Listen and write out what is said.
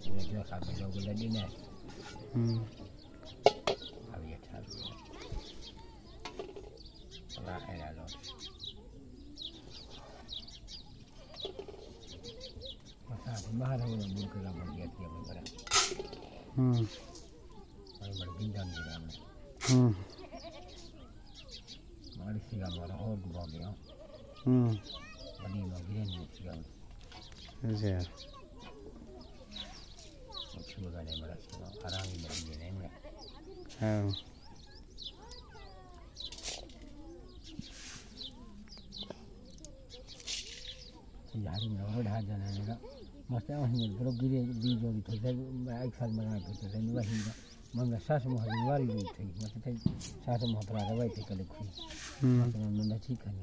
जो खाते लोग लड़ी ने अभी अच्छा अल्लाह खैर लो मसा बाहर हो ना मुल्क का बन गया क्या बड़ा बड़े बिंदान की राम हमारी सिगा वाला और डूबा गया बड़ी मगरे नहीं सिगा अच्छा कुछ बगाने बड़ा सिगा आराम ही बड़ी नहीं है हाँ यारी में और ढाल जाना है ना मस्त है वहीं बड़ो गिरे बीज होगी तो एक साल बना के तो नहीं वही मंगा सास मोहरी वाली थी मतलब सास मोहरा रवाई थी कल खुई मतलब मैं ठीक है